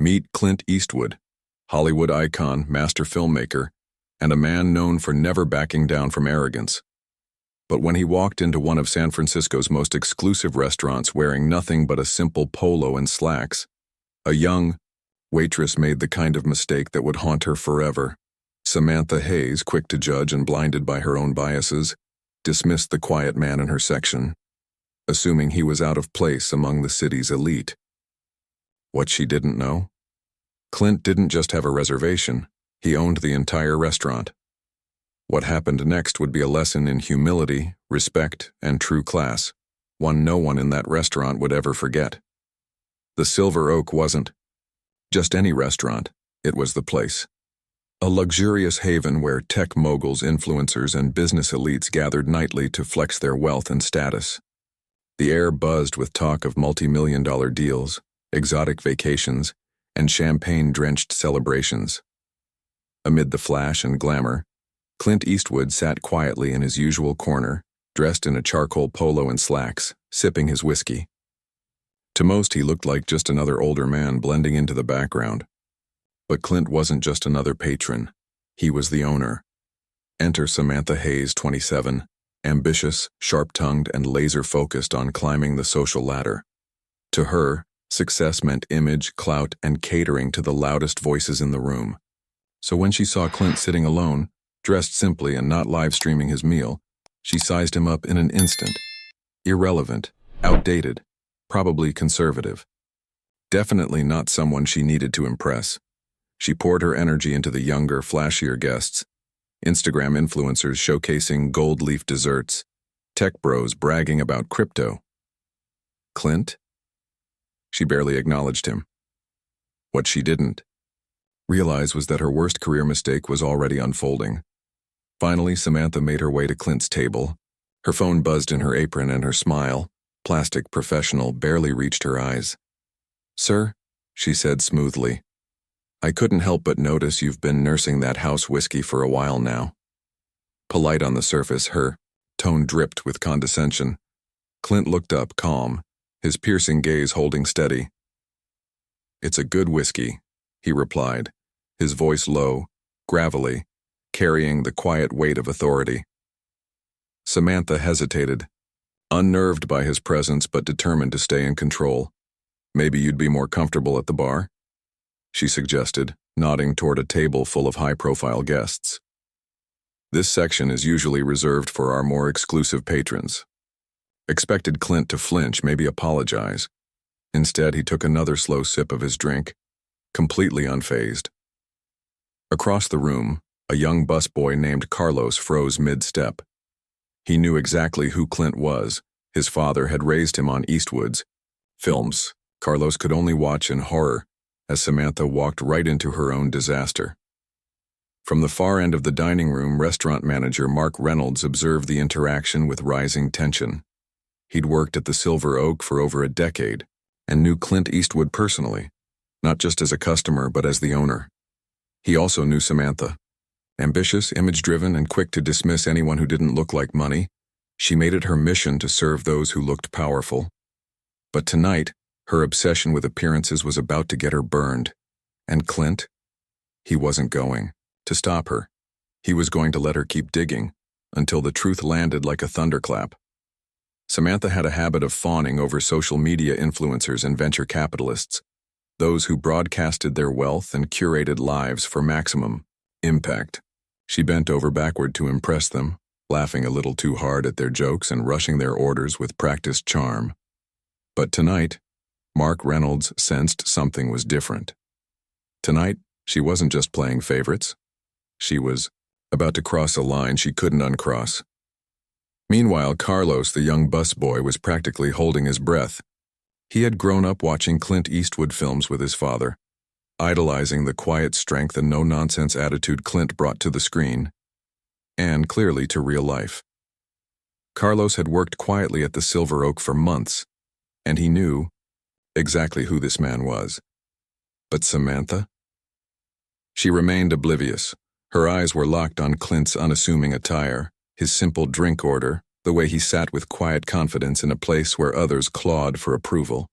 Meet Clint Eastwood, Hollywood icon, master filmmaker, and a man known for never backing down from arrogance. But when he walked into one of San Francisco's most exclusive restaurants wearing nothing but a simple polo and slacks, a young waitress made the kind of mistake that would haunt her forever. Samantha Hayes, quick to judge and blinded by her own biases, dismissed the quiet man in her section, assuming he was out of place among the city's elite. What she didn't know? Clint didn't just have a reservation, he owned the entire restaurant. What happened next would be a lesson in humility, respect, and true class, one no one in that restaurant would ever forget. The Silver Oak wasn't just any restaurant, it was the place. A luxurious haven where tech moguls, influencers, and business elites gathered nightly to flex their wealth and status. The air buzzed with talk of multi-million-dollar deals, exotic vacations, and champagne-drenched celebrations. Amid the flash and glamour, Clint Eastwood sat quietly in his usual corner, dressed in a charcoal polo and slacks, sipping his whiskey. To most, he looked like just another older man blending into the background. But Clint wasn't just another patron. He was the owner. Enter Samantha Hayes, 27, ambitious, sharp-tongued, and laser-focused on climbing the social ladder. To her, success meant image, clout, and catering to the loudest voices in the room. So when she saw Clint sitting alone, dressed simply and not live-streaming his meal, she sized him up in an instant. Irrelevant, outdated, probably conservative. Definitely not someone she needed to impress. She poured her energy into the younger, flashier guests. Instagram influencers showcasing gold leaf desserts, tech bros bragging about crypto. Clint? She barely acknowledged him. What she didn't realize was that her worst career mistake was already unfolding. Finally, Samantha made her way to Clint's table. Her phone buzzed in her apron and her smile, plastic professional, barely reached her eyes. "Sir," she said smoothly, "I couldn't help but notice you've been nursing that house whiskey for a while now." Polite on the surface, her tone dripped with condescension. Clint looked up, calm, his piercing gaze holding steady. "It's a good whiskey," he replied, his voice low, gravelly, carrying the quiet weight of authority. Samantha hesitated, unnerved by his presence but determined to stay in control. "Maybe you'd be more comfortable at the bar?" she suggested, nodding toward a table full of high-profile guests. "This section is usually reserved for our more exclusive patrons." Expected Clint to flinch, maybe apologize. Instead, he took another slow sip of his drink, completely unfazed. Across the room, a young busboy named Carlos froze mid-step. He knew exactly who Clint was. His father had raised him on Eastwood's films. Carlos could only watch in horror as Samantha walked right into her own disaster. From the far end of the dining room, restaurant manager Mark Reynolds observed the interaction with rising tension. He'd worked at the Silver Oak for over a decade and knew Clint Eastwood personally, not just as a customer but as the owner. He also knew Samantha. Ambitious, image-driven, and quick to dismiss anyone who didn't look like money, she made it her mission to serve those who looked powerful. But tonight, her obsession with appearances was about to get her burned. And Clint? He wasn't going to stop her. He was going to let her keep digging until the truth landed like a thunderclap. Samantha had a habit of fawning over social media influencers and venture capitalists, those who broadcasted their wealth and curated lives for maximum impact. She bent over backward to impress them, laughing a little too hard at their jokes and rushing their orders with practiced charm. But tonight, Mark Reynolds sensed something was different. Tonight, she wasn't just playing favorites. She was about to cross a line she couldn't uncross. Meanwhile, Carlos, the young busboy, was practically holding his breath. He had grown up watching Clint Eastwood films with his father, idolizing the quiet strength and no-nonsense attitude Clint brought to the screen, and clearly to real life. Carlos had worked quietly at the Silver Oak for months, and he knew exactly who this man was. But Samantha? She remained oblivious. Her eyes were locked on Clint's unassuming attire, his simple drink order, the way he sat with quiet confidence in a place where others clawed for approval.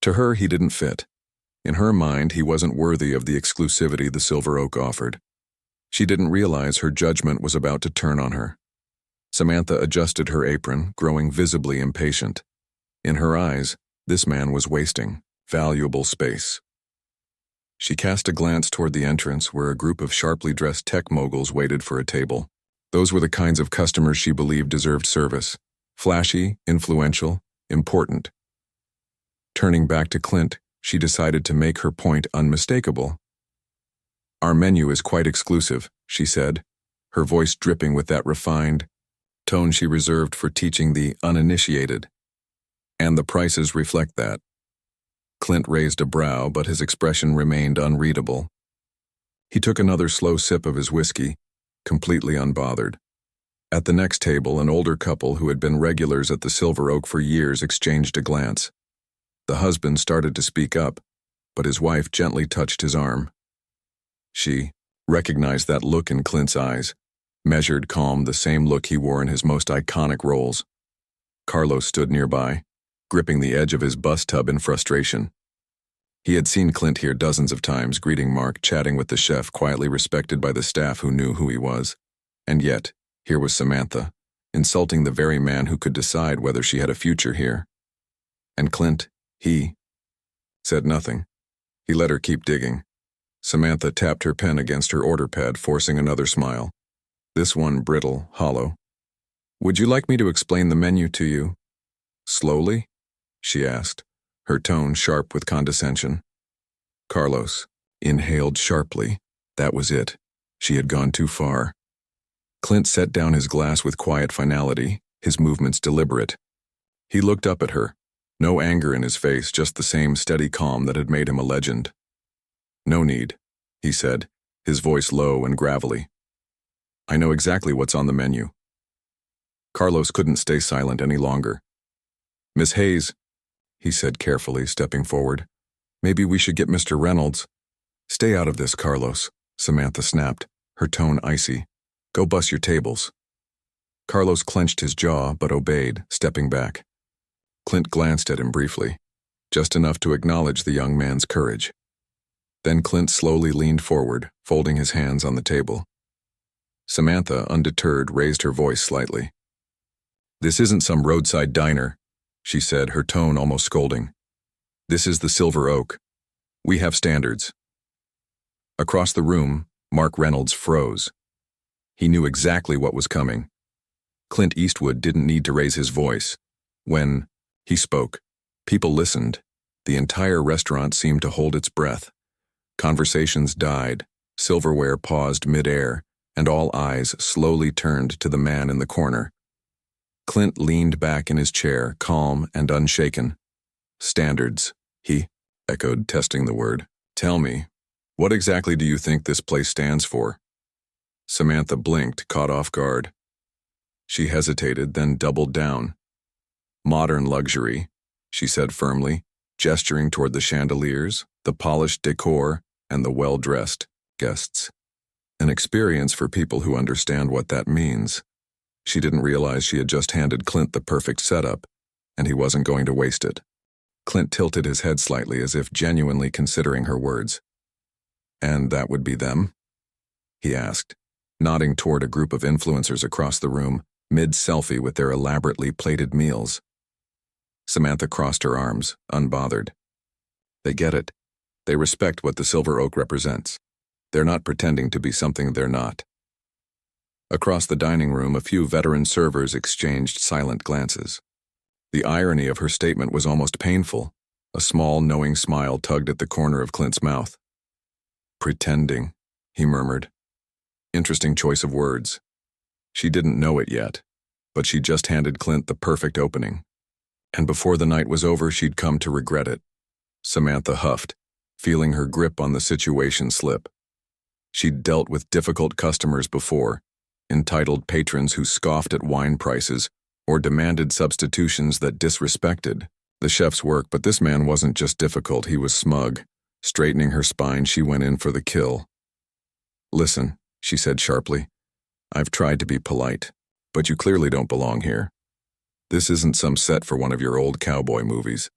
To her, he didn't fit. In her mind, he wasn't worthy of the exclusivity the Silver Oak offered. She didn't realize her judgment was about to turn on her. Samantha adjusted her apron, growing visibly impatient. In her eyes, this man was wasting valuable space. She cast a glance toward the entrance where a group of sharply dressed tech moguls waited for a table. Those were the kinds of customers she believed deserved service. Flashy, influential, important. Turning back to Clint, she decided to make her point unmistakable. "Our menu is quite exclusive," she said, her voice dripping with that refined tone she reserved for teaching the uninitiated. "And the prices reflect that." Clint raised a brow, but his expression remained unreadable. He took another slow sip of his whiskey, completely unbothered. At the next table, an older couple who had been regulars at the Silver Oak for years exchanged a glance. The husband started to speak up, but his wife gently touched his arm. She recognized that look in Clint's eyes, measured, calm, the same look he wore in his most iconic roles. Carlos stood nearby, gripping the edge of his bus tub in frustration. He had seen Clint here dozens of times, greeting Mark, chatting with the chef, quietly respected by the staff who knew who he was. And yet, here was Samantha, insulting the very man who could decide whether she had a future here. And Clint, he said nothing. He let her keep digging. Samantha tapped her pen against her order pad, forcing another smile. This one brittle, hollow. "Would you like me to explain the menu to you?" "Slowly?" she asked, her tone sharp with condescension. Carlos inhaled sharply. That was it. She had gone too far. Clint set down his glass with quiet finality, his movements deliberate. He looked up at her. No anger in his face, just the same steady calm that had made him a legend. "No need," he said, his voice low and gravelly. "I know exactly what's on the menu." Carlos couldn't stay silent any longer. "Miss Hayes," he said carefully, stepping forward. "Maybe we should get Mr. Reynolds." "Stay out of this, Carlos," Samantha snapped, her tone icy. "Go bus your tables." Carlos clenched his jaw but obeyed, stepping back. Clint glanced at him briefly, just enough to acknowledge the young man's courage. Then Clint slowly leaned forward, folding his hands on the table. Samantha, undeterred, raised her voice slightly. "This isn't some roadside diner," she said, her tone almost scolding. "This is the Silver Oak. We have standards." Across the room, Mark Reynolds froze. He knew exactly what was coming. Clint Eastwood didn't need to raise his voice. When he spoke, people listened. The entire restaurant seemed to hold its breath. Conversations died, silverware paused mid-air, and all eyes slowly turned to the man in the corner. Clint leaned back in his chair, calm and unshaken. "Standards," he echoed, testing the word. "Tell me, what exactly do you think this place stands for?" Samantha blinked, caught off guard. She hesitated, then doubled down. "Modern luxury," she said firmly, gesturing toward the chandeliers, the polished decor, and the well-dressed guests. An experience for people who understand what that means. She didn't realize she had just handed Clint the perfect setup, and he wasn't going to waste it. Clint tilted his head slightly as if genuinely considering her words. "And that would be them?" he asked, nodding toward a group of influencers across the room, mid-selfie with their elaborately plated meals. Samantha crossed her arms, unbothered. They get it. They respect what the Silver Oak represents. They're not pretending to be something they're not. Across the dining room, a few veteran servers exchanged silent glances. The irony of her statement was almost painful. A small, knowing smile tugged at the corner of Clint's mouth. "Pretending," he murmured. Interesting choice of words. She didn't know it yet, but she just handed Clint the perfect opening. And before the night was over, she'd come to regret it. Samantha huffed, feeling her grip on the situation slip. She'd dealt with difficult customers before, entitled patrons who scoffed at wine prices or demanded substitutions that disrespected the chef's work, but this man wasn't just difficult, he was smug. Straightening her spine, she went in for the kill. "Listen," she said sharply, "I've tried to be polite, but you clearly don't belong here. This isn't some set for one of your old cowboy movies.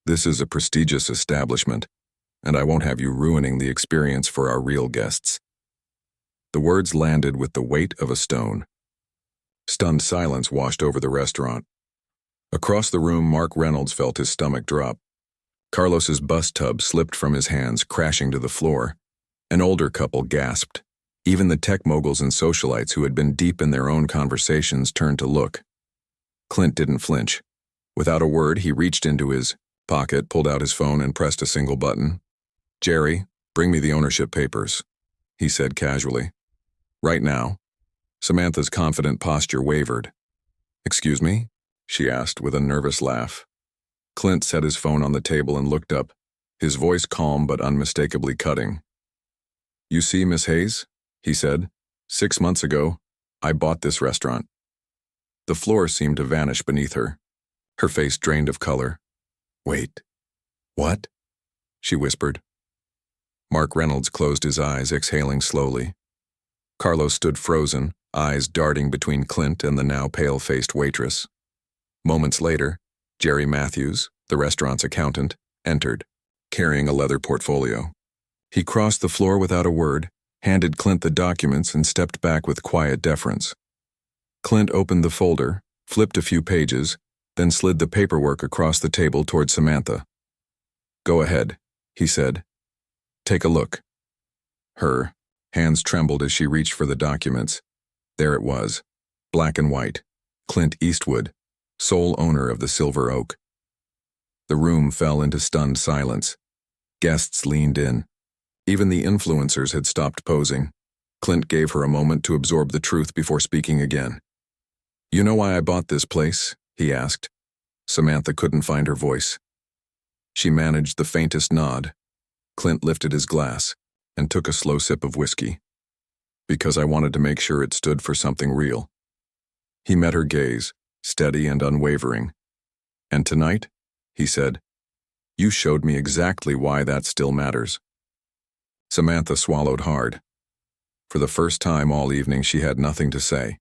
This is a prestigious establishment, and I won't have you ruining the experience for our real guests." The words landed with the weight of a stone. Stunned silence washed over the restaurant. Across the room, Mark Reynolds felt his stomach drop. Carlos's bus tub slipped from his hands, crashing to the floor. An older couple gasped. Even the tech moguls and socialites who had been deep in their own conversations turned to look. Clint didn't flinch. Without a word, he reached into his pocket, pulled out his phone, and pressed a single button. "Jerry, bring me the ownership papers," he said casually. "Right now." Samantha's confident posture wavered. "Excuse me?" she asked with a nervous laugh. Clint set his phone on the table and looked up, his voice calm but unmistakably cutting. "You see, Miss Hayes," he said, "6 months ago, I bought this restaurant." The floor seemed to vanish beneath her. Her face drained of color. "Wait, what?" she whispered. Mark Reynolds closed his eyes, exhaling slowly. Carlos stood frozen, eyes darting between Clint and the now pale-faced waitress. Moments later, Jerry Matthews, the restaurant's accountant, entered, carrying a leather portfolio. He crossed the floor without a word, handed Clint the documents, and stepped back with quiet deference. Clint opened the folder, flipped a few pages, then slid the paperwork across the table toward Samantha. "Go ahead," he said. "Take a look." Her hands trembled as she reached for the documents. There it was, black and white. Clint Eastwood, sole owner of the Silver Oak. The room fell into stunned silence. Guests leaned in. Even the influencers had stopped posing. Clint gave her a moment to absorb the truth before speaking again. "You know why I bought this place?" he asked. Samantha couldn't find her voice. She managed the faintest nod. Clint lifted his glass and took a slow sip of whiskey. "Because I wanted to make sure it stood for something real." He met her gaze, steady and unwavering. "And tonight," he said, "you showed me exactly why that still matters." Samantha swallowed hard. For the first time all evening, she had nothing to say.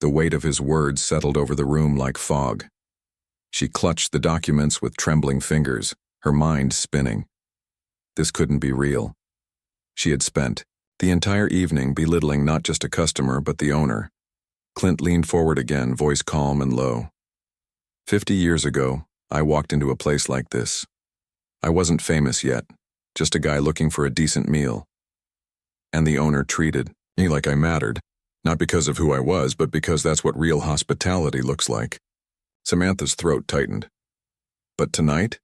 The weight of his words settled over the room like fog. She clutched the documents with trembling fingers, her mind spinning. This couldn't be real. She had spent the entire evening belittling not just a customer, but the owner. Clint leaned forward again, voice calm and low. 50 years ago, I walked into a place like this. I wasn't famous yet, just a guy looking for a decent meal. And the owner treated me like I mattered, not because of who I was, but because that's what real hospitality looks like. Samantha's throat tightened. "But tonight,"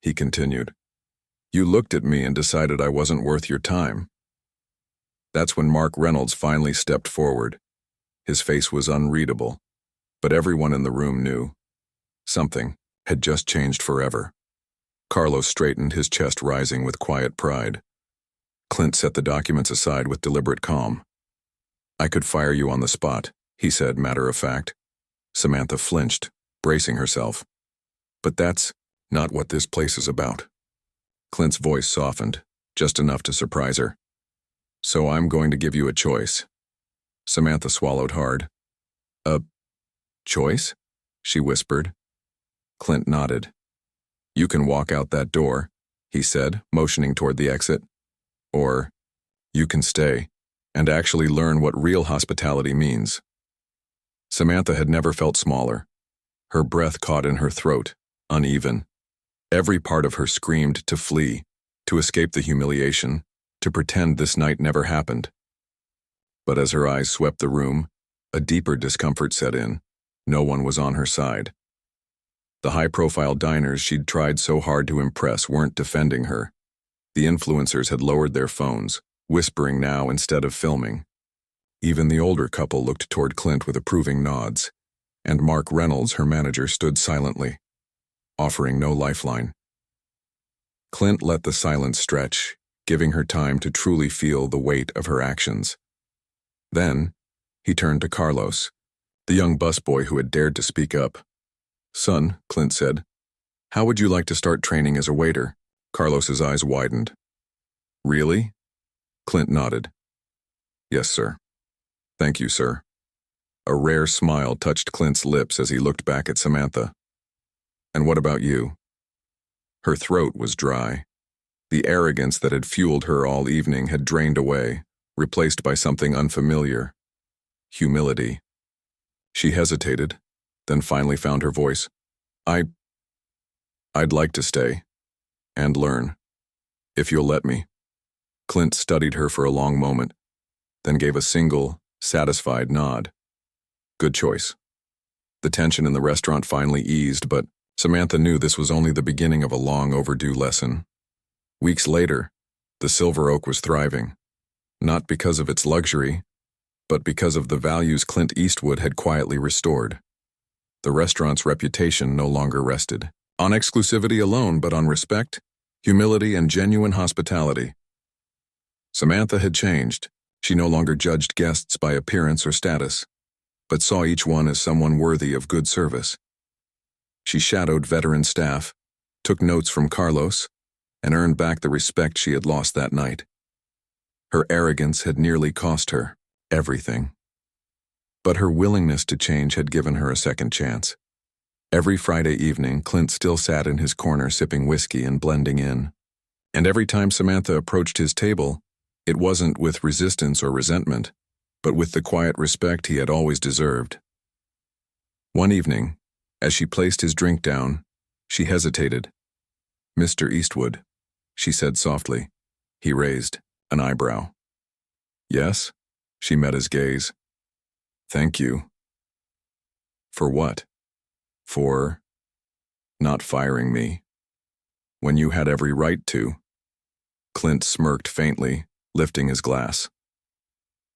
he continued, "you looked at me and decided I wasn't worth your time." That's when Mark Reynolds finally stepped forward. His face was unreadable, but everyone in the room knew. Something had just changed forever. Carlos straightened, his chest rising with quiet pride. Clint set the documents aside with deliberate calm. "I could fire you on the spot," he said, matter of fact. Samantha flinched, bracing herself. "But that's not what this place is about." Clint's voice softened, just enough to surprise her. "So I'm going to give you a choice." Samantha swallowed hard. "A choice?" she whispered. Clint nodded. "You can walk out that door," he said, motioning toward the exit. "Or you can stay and actually learn what real hospitality means." Samantha had never felt smaller. Her breath caught in her throat, uneven. Every part of her screamed to flee, to escape the humiliation, to pretend this night never happened. But as her eyes swept the room, a deeper discomfort set in. No one was on her side. The high-profile diners she'd tried so hard to impress weren't defending her. The influencers had lowered their phones, whispering now instead of filming. Even the older couple looked toward Clint with approving nods, and Mark Reynolds, her manager, stood silently, offering no lifeline. Clint let the silence stretch, giving her time to truly feel the weight of her actions. Then, he turned to Carlos, the young busboy who had dared to speak up. "Son," Clint said, "how would you like to start training as a waiter?" Carlos's eyes widened. "Really?" Clint nodded. "Yes, sir." "Thank you, sir." A rare smile touched Clint's lips as he looked back at Samantha. "And what about you?" Her throat was dry. The arrogance that had fueled her all evening had drained away, replaced by something unfamiliar. Humility. She hesitated, then finally found her voice. I'd like to stay. And learn. If you'll let me. Clint studied her for a long moment, then gave a single, satisfied nod. Good choice. The tension in the restaurant finally eased, but Samantha knew this was only the beginning of a long overdue lesson. Weeks later, the Silver Oak was thriving, not because of its luxury, but because of the values Clint Eastwood had quietly restored. The restaurant's reputation no longer rested on exclusivity alone, but on respect, humility, and genuine hospitality. Samantha had changed. She no longer judged guests by appearance or status, but saw each one as someone worthy of good service. She shadowed veteran staff, took notes from Carlos, and earned back the respect she had lost that night. Her arrogance had nearly cost her everything. But her willingness to change had given her a second chance. Every Friday evening, Clint still sat in his corner sipping whiskey and blending in. And every time Samantha approached his table, it wasn't with resistance or resentment, but with the quiet respect he had always deserved. One evening, as she placed his drink down, she hesitated. "Mr. Eastwood," she said softly. He raised an eyebrow. "Yes?" She met his gaze. "Thank you." "For what?" "For not firing me when you had every right to." Clint smirked faintly, lifting his glass.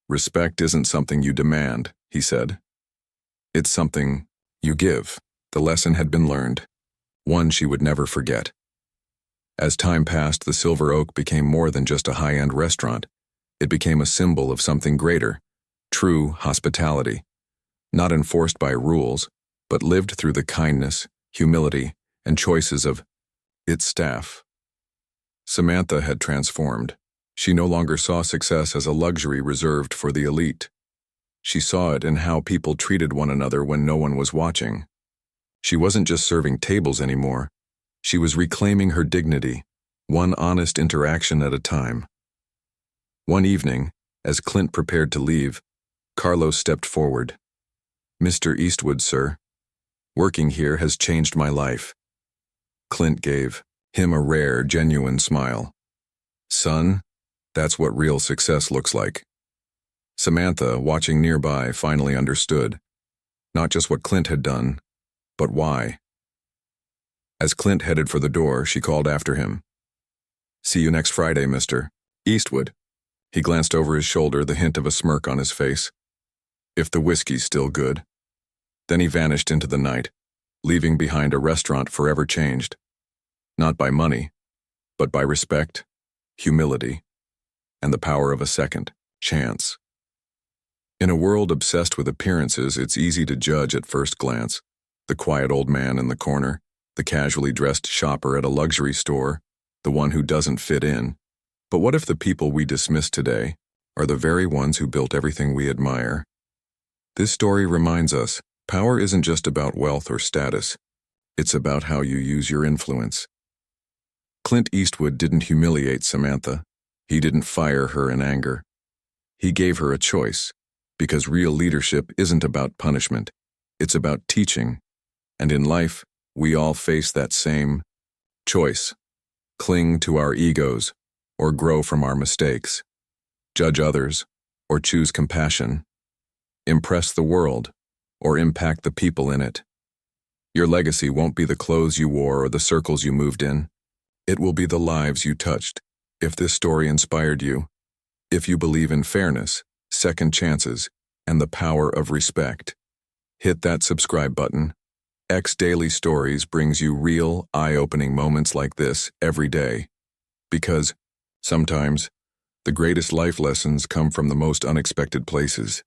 "Respect isn't something you demand," he said. "It's something you give." The lesson had been learned, one she would never forget. As time passed, the Silver Oak became more than just a high-end restaurant. It became a symbol of something greater, true hospitality, not enforced by rules, but lived through the kindness, humility, and choices of its staff. Samantha had transformed. She no longer saw success as a luxury reserved for the elite. She saw it in how people treated one another when no one was watching. She wasn't just serving tables anymore. She was reclaiming her dignity, one honest interaction at a time. One evening, as Clint prepared to leave, Carlos stepped forward. "Mr. Eastwood, sir. Working here has changed my life." Clint gave him a rare, genuine smile. "Son, that's what real success looks like." Samantha, watching nearby, finally understood. Not just what Clint had done, but why. As Clint headed for the door, she called after him. "See you next Friday, Mr. Eastwood." He glanced over his shoulder, the hint of a smirk on his face. "If the whiskey's still good." Then he vanished into the night, leaving behind a restaurant forever changed. Not by money, but by respect, humility, and the power of a second chance. In a world obsessed with appearances, it's easy to judge at first glance. The quiet old man in the corner, the casually dressed shopper at a luxury store, the one who doesn't fit in. But what if the people we dismiss today are the very ones who built everything we admire? This story reminds us, power isn't just about wealth or status. It's about how you use your influence. Clint Eastwood didn't humiliate Samantha. He didn't fire her in anger. He gave her a choice, because real leadership isn't about punishment. It's about teaching. And in life, we all face that same choice. Cling to our egos, or grow from our mistakes. Judge others, or choose compassion. Impress the world, or impact the people in it. Your legacy won't be the clothes you wore or the circles you moved in. It will be the lives you touched. If this story inspired you, if you believe in fairness, second chances, and the power of respect, hit that subscribe button. X Daily Stories brings you real, eye-opening moments like this every day. Because sometimes the greatest life lessons come from the most unexpected places.